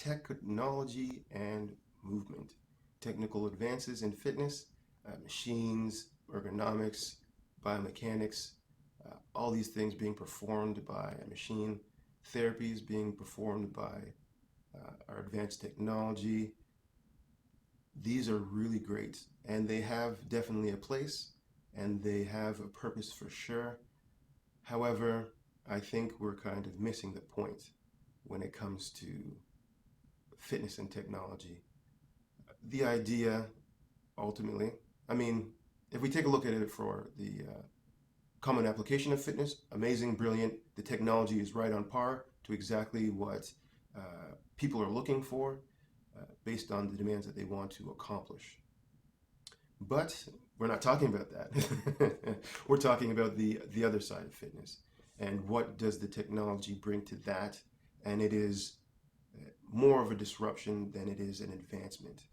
technology and movement, technical advances in fitness, machines, ergonomics, biomechanics, all these things being performed by a machine, therapies being performed by our advanced technology. These are really great, and they have definitely a place, and they have a purpose for sure. However, I think we're kind of missing the point when it comes to fitness and technology. The idea, ultimately, I mean, if we take a look at it for the common application of fitness, amazing, brilliant. The technology is right on par to exactly what people are looking for based on the demands that they want to accomplish. But we're not talking about that. We're talking about the other side of fitness and what does the technology bring to that. And it is more of a disruption than it is an advancement.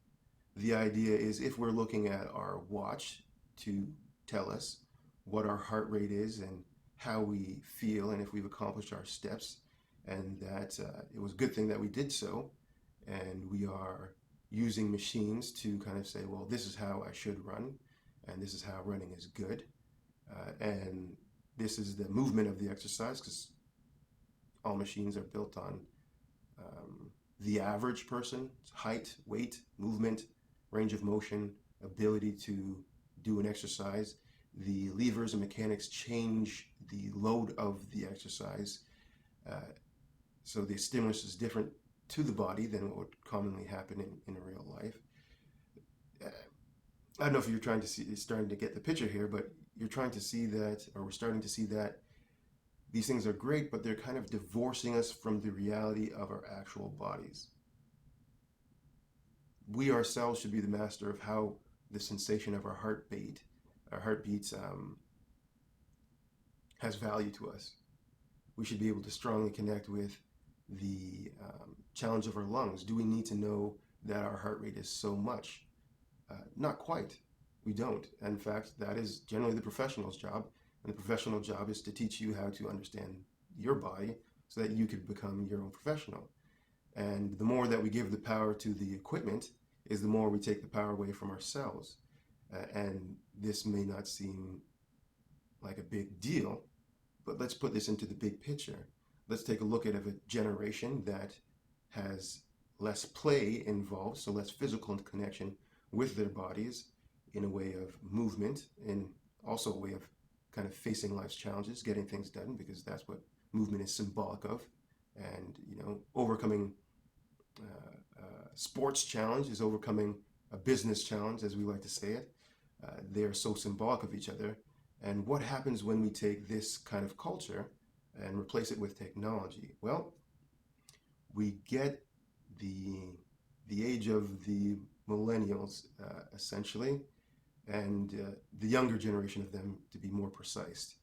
The idea is if we're looking at our watch to tell us what our heart rate is and how we feel and if we've accomplished our steps, and that it was a good thing that we did so, and we are using machines to kind of say, well, this is how I should run, and this is how running is good, and this is the movement of the exercise, because all machines are built on the average person's height, weight, movement, range of motion, ability to do an exercise. The levers and mechanics change the load of the exercise. So the stimulus is different to the body than what would commonly happen in real life. I don't know if you're trying to see, starting to get the picture here, but you're trying to see that, or we're starting to see that these things are great, but they're kind of divorcing us from the reality of our actual bodies. We ourselves should be the master of how the sensation of our heartbeats has value to us. We should be able to strongly connect with the challenge of our lungs. Do we need to know that our heart rate is so much? Not quite. We don't. In fact, that is generally the professional's job. And the professional job is to teach you how to understand your body so that you could become your own professional. And the more that we give the power to the equipment is the more we take the power away from ourselves. And this may not seem like a big deal, but let's put this into the big picture. Let's take a look at a generation that has less play involved, so less physical connection with their bodies in a way of movement, and also a way of kind of facing life's challenges, getting things done, because that's what movement is symbolic of. And, overcoming a sports challenge is overcoming a business challenge, as we like to say it. They are so symbolic of each other. And what happens when we take this kind of culture and replace it with technology? Well, we get the age of the millennials, essentially, and the younger generation of them, to be more precise.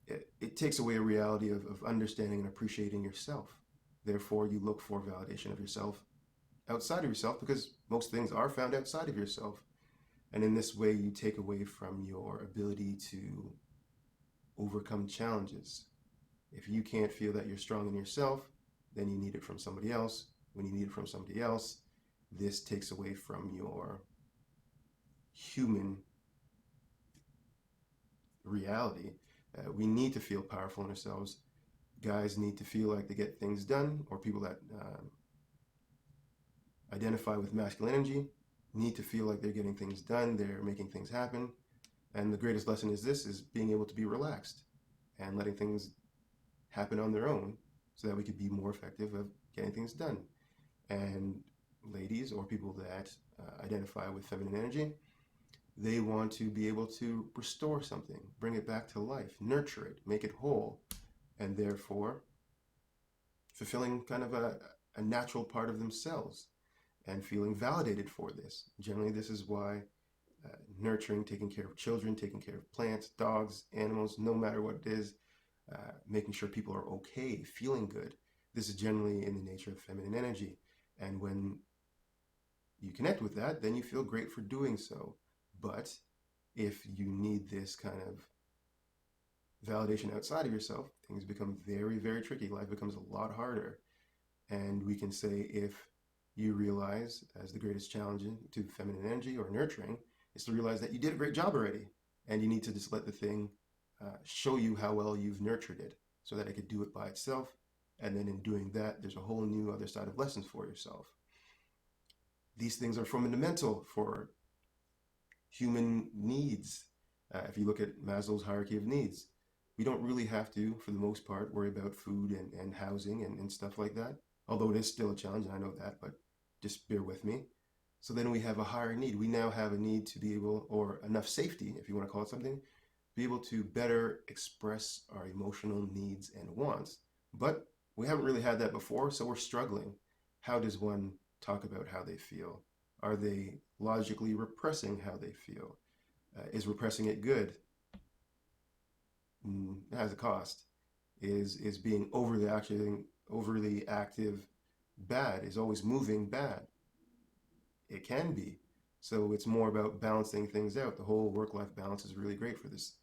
It takes away a reality of understanding and appreciating yourself. Therefore, you look for validation of yourself outside of yourself, because most things are found outside of yourself. And in this way, you take away from your ability to overcome challenges. If you can't feel that you're strong in yourself, then you need it from somebody else. When you need it from somebody else, this takes away from your human reality. We need to feel powerful in ourselves. Guys need to feel like they get things done, or people that identify with masculine energy need to feel like they're getting things done, they're making things happen. And the greatest lesson is being able to be relaxed and letting things happen on their own so that we could be more effective of getting things done. And ladies, or people that identify with feminine energy, they want to be able to restore something, bring it back to life, nurture it, make it whole, and therefore fulfilling kind of a natural part of themselves and feeling validated for this. Generally, this is why nurturing, taking care of children, taking care of plants, dogs, animals, no matter what it is, making sure people are okay, feeling good. This is generally in the nature of feminine energy. And when you connect with that, then you feel great for doing so. But if you need this kind of validation outside of yourself, things become very, very tricky. Life becomes a lot harder. And we can say if you realize, as the greatest challenge to feminine energy or nurturing is to realize that you did a great job already, and you need to just let the thing show you how well you've nurtured it so that it could do it by itself. And then in doing that, there's a whole new other side of lessons for yourself. These things are fundamental for human needs. If you look at Maslow's hierarchy of needs, we don't really have to, for the most part, worry about food and housing and stuff like that. Although it is still a challenge, and I know that, but just bear with me. So then we have a higher need. We now have a need to be able, or enough safety, if you want to call it something, be able to better express our emotional needs and wants. But we haven't really had that before, so we're struggling. How does one talk about how they feel? Are they logically repressing how they feel? Is repressing it good? It has a cost. Is being overly active bad? Is always moving bad? It can be. So it's more about balancing things out. The whole work-life balance is really great for this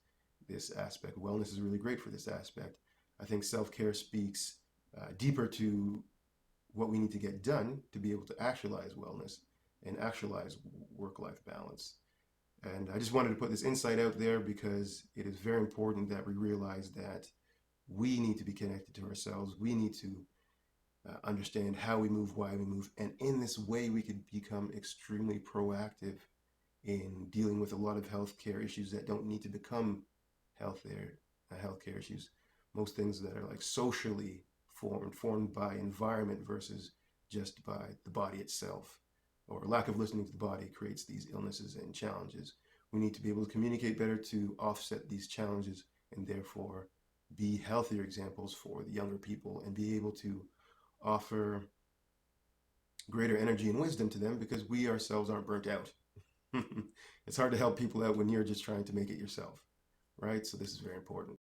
aspect. Wellness is really great for this aspect. I think self-care speaks deeper to what we need to get done to be able to actualize wellness and actualize work-life balance. And I just wanted to put this insight out there because it is very important that we realize that we need to be connected to ourselves. We need to understand how we move, why we move. And in this way, we could become extremely proactive in dealing with a lot of healthcare issues that don't need to become healthcare issues. Most things that are like socially formed by environment versus just by the body itself, or lack of listening to the body creates these illnesses and challenges. We need to be able to communicate better to offset these challenges and therefore be healthier examples for the younger people and be able to offer greater energy and wisdom to them because we ourselves aren't burnt out. It's hard to help people out when you're just trying to make it yourself, right? So this is very important.